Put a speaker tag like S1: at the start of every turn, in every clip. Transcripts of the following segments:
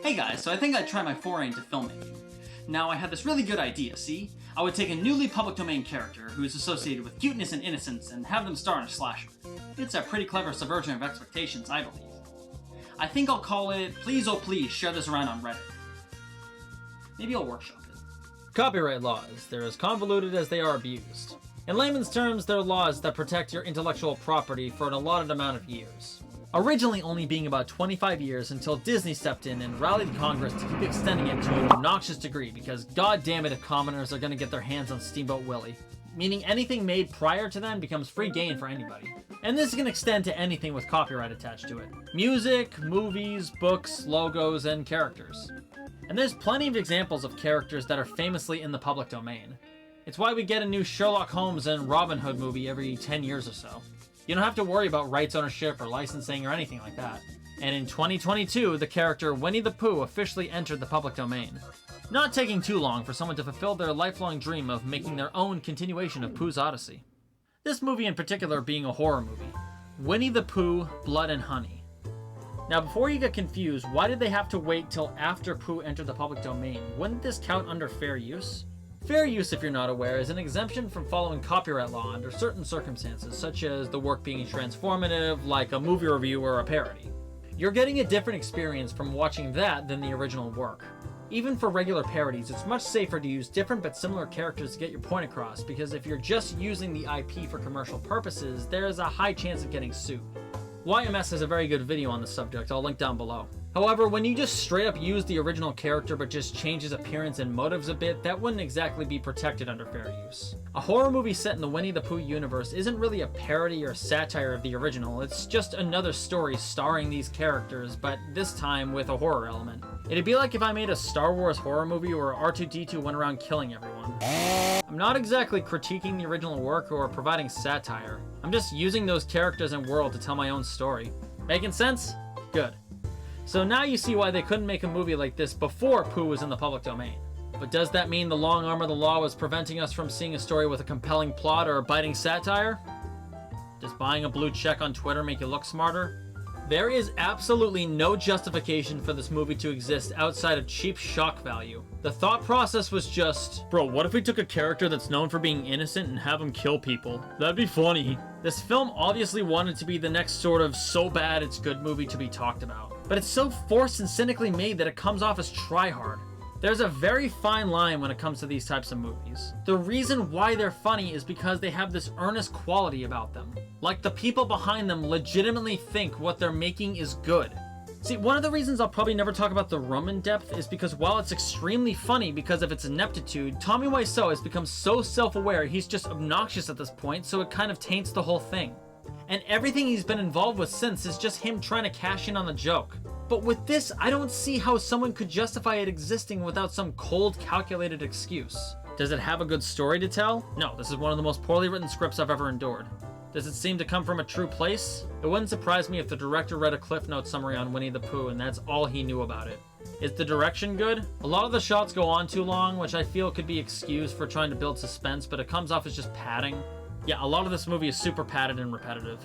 S1: Hey guys, so I think I'd try my foray into filmmaking. Now, I had this really good idea, see? I would take a newly public domain character who is associated with cuteness and innocence and have them star in a slasher. It's a pretty clever subversion of expectations, I believe. I think I'll call it Please Oh Please Share This Around on Reddit. Maybe I'll workshop it.
S2: Copyright laws. They're as convoluted as they are abused. In layman's terms, they're laws that protect your intellectual property for an allotted amount of years. Originally only being about 25 years until Disney stepped in and rallied Congress to keep extending it to an obnoxious degree because goddammit if commoners are gonna get their hands on Steamboat Willie. Meaning anything made prior to then becomes free game for anybody. And this can extend to anything with copyright attached to it. Music, movies, books, logos, and characters. And there's plenty of examples of characters that are famously in the public domain. It's why we get a new Sherlock Holmes and Robin Hood movie every 10 years or so. You don't have to worry about rights ownership or licensing or anything like that. And in 2022, the character Winnie the Pooh officially entered the public domain. Not taking too long for someone to fulfill their lifelong dream of making their own continuation of Pooh's Odyssey. This movie in particular being a horror movie. Winnie the Pooh, Blood and Honey. Now before you get confused, why did they have to wait till after Pooh entered the public domain? Wouldn't this count under fair use? Fair use, if you're not aware, is an exemption from following copyright law under certain circumstances, such as the work being transformative, like a movie review or a parody. You're getting a different experience from watching that than the original work. Even for regular parodies, it's much safer to use different but similar characters to get your point across, because if you're just using the IP for commercial purposes, there's a high chance of getting sued. YMS has a very good video on the subject, I'll link down below. However, when you just straight up use the original character but just change his appearance and motives a bit, that wouldn't exactly be protected under fair use. A horror movie set in the Winnie the Pooh universe isn't really a parody or satire of the original, it's just another story starring these characters, but this time with a horror element. It'd be like if I made a Star Wars horror movie where R2-D2 went around killing everyone. I'm not exactly critiquing the original work or providing satire. I'm just using those characters and world to tell my own story. Making sense? Good. So now you see why they couldn't make a movie like this before Pooh was in the public domain. But does that mean the long arm of the law was preventing us from seeing a story with a compelling plot or a biting satire? Does buying a blue check on Twitter make you look smarter? There is absolutely no justification for this movie to exist outside of cheap shock value. The thought process was just, bro, what if we took a character that's known for being innocent and have him kill people? That'd be funny. This film obviously wanted to be the next sort of so bad it's good movie to be talked about. But it's so forced and cynically made that it comes off as try-hard. There's a very fine line when it comes to these types of movies. The reason why they're funny is because they have this earnest quality about them. Like the people behind them legitimately think what they're making is good. See, one of the reasons I'll probably never talk about The Room in depth is because while it's extremely funny because of its ineptitude, Tommy Wiseau has become so self-aware he's just obnoxious at this point, so it kind of taints the whole thing. And everything he's been involved with since is just him trying to cash in on the joke. But with this, I don't see how someone could justify it existing without some cold, calculated excuse. Does it have a good story to tell? No, this is one of the most poorly written scripts I've ever endured. Does it seem to come from a true place? It wouldn't surprise me if the director read a Cliff Note summary on Winnie the Pooh and that's all he knew about it. Is the direction good? A lot of the shots go on too long, which I feel could be excused for trying to build suspense, but it comes off as just padding. Yeah, a lot of this movie is super padded and repetitive.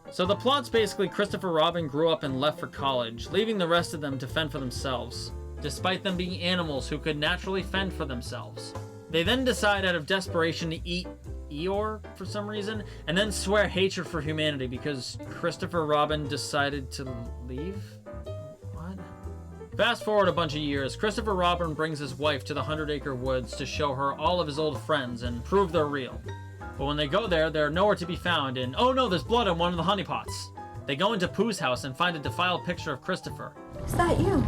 S2: So the plot's basically Christopher Robin grew up and left for college, leaving the rest of them to fend for themselves, despite them being animals who could naturally fend for themselves. They then decide out of desperation to eat Eeyore for some reason, and then swear hatred for humanity because Christopher Robin decided to leave? What? Fast forward a bunch of years, Christopher Robin brings his wife to the 100-acre woods to show her all of his old friends and prove they're real. But when they go there, they're nowhere to be found, and oh no, there's blood in one of the honeypots. They go into Pooh's house and find a defiled picture of Christopher.
S3: Is that you?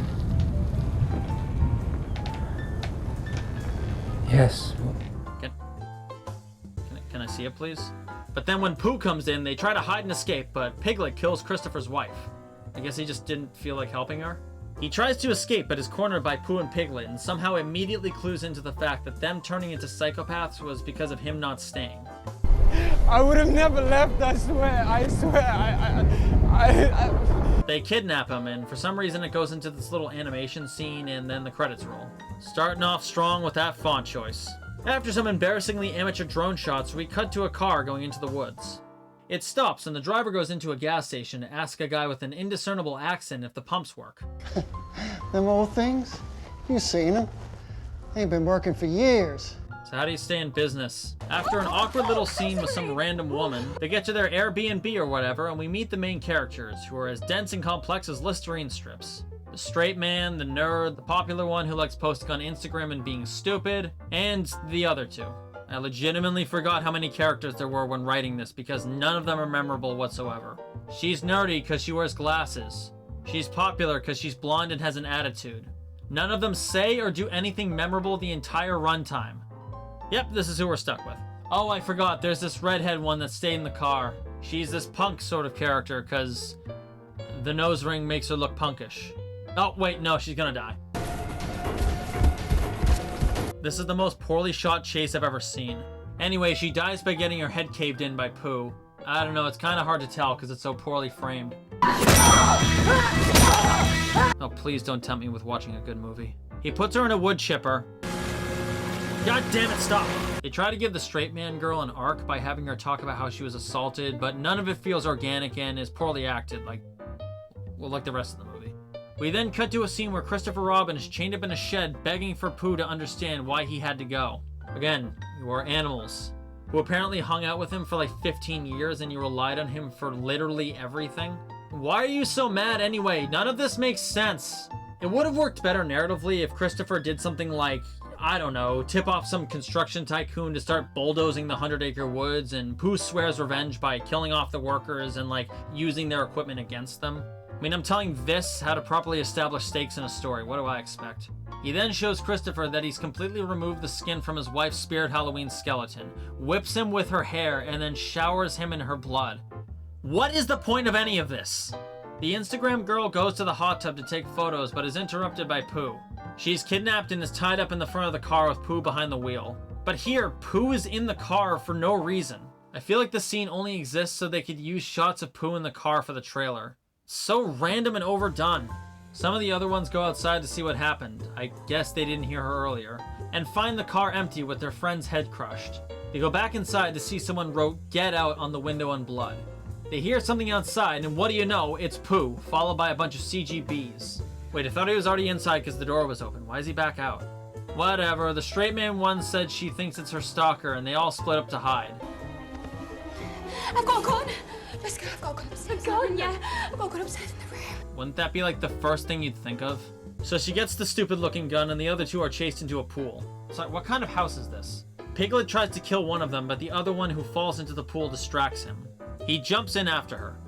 S4: Yes.
S2: Can I see it, please? But then when Pooh comes in, they try to hide and escape, but Piglet kills Christopher's wife. I guess he just didn't feel like helping her? He tries to escape, but is cornered by Pooh and Piglet, and somehow immediately clues into the fact that them turning into psychopaths was because of him not staying.
S4: I would have never left, I swear.
S2: They kidnap him, and for some reason it goes into this little animation scene, and then the credits roll. Starting off strong with that font choice. After some embarrassingly amateur drone shots, we cut to a car going into the woods. It stops and the driver goes into a gas station to ask a guy with an indiscernible accent if the pumps work.
S3: Them old things? You seen them? They've been working for years.
S2: So how do you stay in business? After an awkward little scene with some random woman, they get to their Airbnb or whatever, and we meet the main characters, who are as dense and complex as Listerine strips. The straight man, the nerd, the popular one who likes posting on Instagram and being stupid, and the other two. I legitimately forgot how many characters there were when writing this because none of them are memorable whatsoever. She's nerdy because she wears glasses. She's popular because she's blonde and has an attitude. None of them say or do anything memorable the entire runtime. Yep, this is who we're stuck with. Oh, I forgot, there's this redhead one that stayed in the car. She's this punk sort of character because the nose ring makes her look punkish. Oh, wait, no, she's gonna die. This is the most poorly shot chase I've ever seen. Anyway, she dies by getting her head caved in by Pooh. I don't know, it's kind of hard to tell because it's so poorly framed. Oh, please don't tempt me with watching a good movie. He puts her in a wood chipper. God damn it, stop! They try to give the straight man girl an arc by having her talk about how she was assaulted, but none of it feels organic and is poorly acted, like the rest of the movie. We then cut to a scene where Christopher Robin is chained up in a shed begging for Pooh to understand why he had to go. Again, you are animals, who apparently hung out with him for like 15 years and you relied on him for literally everything. Why are you so mad anyway? None of this makes sense. It would have worked better narratively if Christopher did something like, I don't know, tip off some construction tycoon to start bulldozing the 100-acre woods, and Pooh swears revenge by killing off the workers and like using their equipment against them. I mean, I'm telling this how to properly establish stakes in a story. What do I expect? He then shows Christopher that he's completely removed the skin from his wife's Spirit Halloween skeleton, whips him with her hair, and then showers him in her blood. What is the point of any of this? The Instagram girl goes to the hot tub to take photos, but is interrupted by Pooh. She's kidnapped and is tied up in the front of the car with Pooh behind the wheel. But here, Pooh is in the car for no reason. I feel like the scene only exists so they could use shots of Pooh in the car for the trailer. So random and overdone. Some of the other ones go outside to see what happened. I guess they didn't hear her earlier. And find the car empty with their friend's head crushed. They go back inside to see someone wrote "Get Out" on the window in blood. They hear something outside, and what do you know? It's Pooh, followed by a bunch of CGBs. Wait, I thought he was already inside because the door was open. Why is he back out? Whatever, the straight man one said she thinks it's her stalker, and they all split up to hide.
S5: I've got a gun! Let's go, I've got a gun upstairs. A gun, yeah. I've got a gun upstairs in the room.
S2: Wouldn't that be like the first thing you'd think of? So she gets the stupid looking gun, and the other two are chased into a pool. So what kind of house is this? Piglet tries to kill one of them, but the other one who falls into the pool distracts him. He jumps in after her.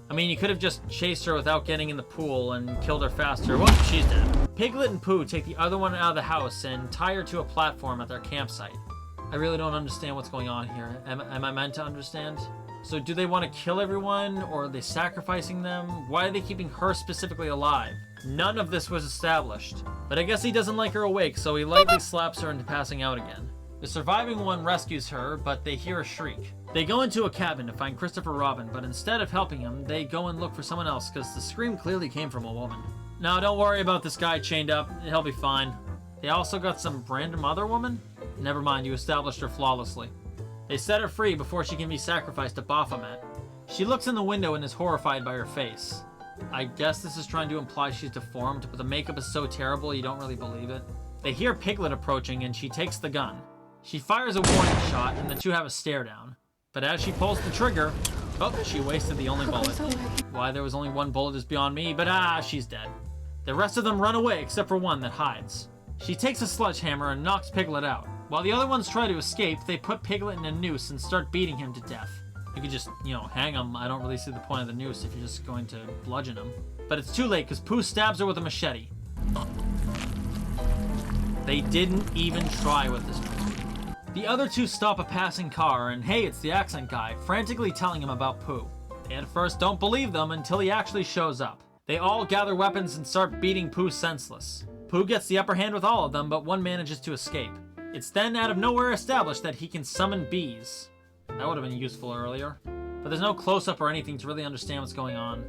S2: I mean, you could have just chased her without getting in the pool and killed her faster. Whoop, she's dead. Piglet and Pooh take the other one out of the house and tie her to a platform at their campsite. I really don't understand what's going on here. Am I meant to understand? So do they want to kill everyone, or are they sacrificing them? Why are they keeping her specifically alive? None of this was established. But I guess he doesn't like her awake, so he lightly slaps her into passing out again. The surviving one rescues her, but they hear a shriek. They go into a cabin to find Christopher Robin, but instead of helping him, they go and look for someone else because the scream clearly came from a woman. Now, don't worry about this guy chained up. He'll be fine. They also got some random other woman? Never mind, you established her flawlessly. They set her free before she can be sacrificed to Baphomet. She looks in the window and is horrified by her face. I guess this is trying to imply she's deformed, but the makeup is so terrible you don't really believe it. They hear Piglet approaching and she takes the gun. She fires a warning shot and the two have a stare down. But as she pulls the trigger, oh, she wasted the only bullet. Why there was only one bullet is beyond me, but she's dead. The rest of them run away except for one that hides. She takes a sledgehammer and knocks Piglet out. While the other ones try to escape, they put Piglet in a noose and start beating him to death. You could just, hang him. I don't really see the point of the noose if you're just going to bludgeon him. But it's too late because Pooh stabs her with a machete. They didn't even try with this movie. The other two stop a passing car, and hey, it's the accent guy, frantically telling him about Pooh. They at first don't believe them until he actually shows up. They all gather weapons and start beating Pooh senseless. Pooh gets the upper hand with all of them, but one manages to escape. It's then out of nowhere established that he can summon bees. That would have been useful earlier. But there's no close-up or anything to really understand what's going on.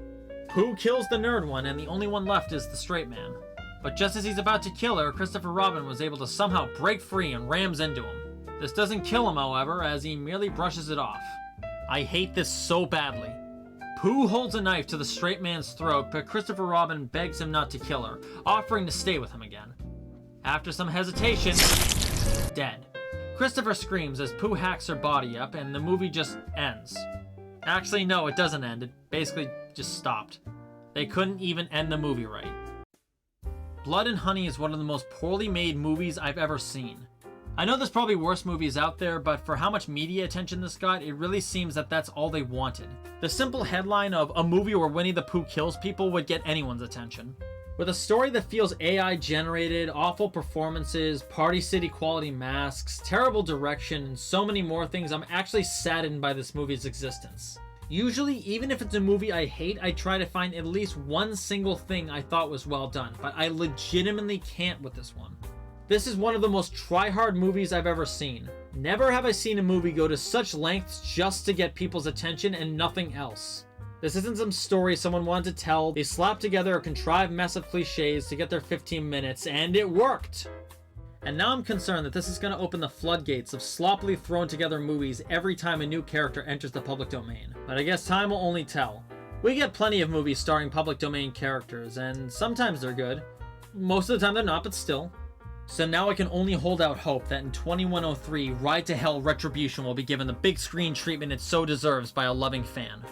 S2: Pooh kills the nerd one, and the only one left is the straight man. But just as he's about to kill her, Christopher Robin was able to somehow break free and rams into him. This doesn't kill him, however, as he merely brushes it off. I hate this so badly. Pooh holds a knife to the straight man's throat, but Christopher Robin begs him not to kill her, offering to stay with him again. After some hesitation, dead. Christopher screams as Pooh hacks her body up, and the movie just ends. Actually, no, it doesn't end. It basically just stopped. They couldn't even end the movie right. Blood and Honey is one of the most poorly made movies I've ever seen. I know there's probably worse movies out there, but for how much media attention this got, it really seems that that's all they wanted. The simple headline of a movie where Winnie the Pooh kills people would get anyone's attention. With a story that feels AI generated, awful performances, Party City quality masks, terrible direction, and so many more things, I'm actually saddened by this movie's existence. Usually, even if it's a movie I hate, I try to find at least one single thing I thought was well done, but I legitimately can't with this one. This is one of the most try-hard movies I've ever seen. Never have I seen a movie go to such lengths just to get people's attention and nothing else. This isn't some story someone wanted to tell. They slapped together a contrived mess of cliches to get their 15 minutes, and it worked! And now I'm concerned that this is going to open the floodgates of sloppily thrown together movies every time a new character enters the public domain. But I guess time will only tell. We get plenty of movies starring public domain characters, and sometimes they're good. Most of the time they're not, but still. So now I can only hold out hope that in 2103, Ride to Hell Retribution will be given the big screen treatment it so deserves by a loving fan.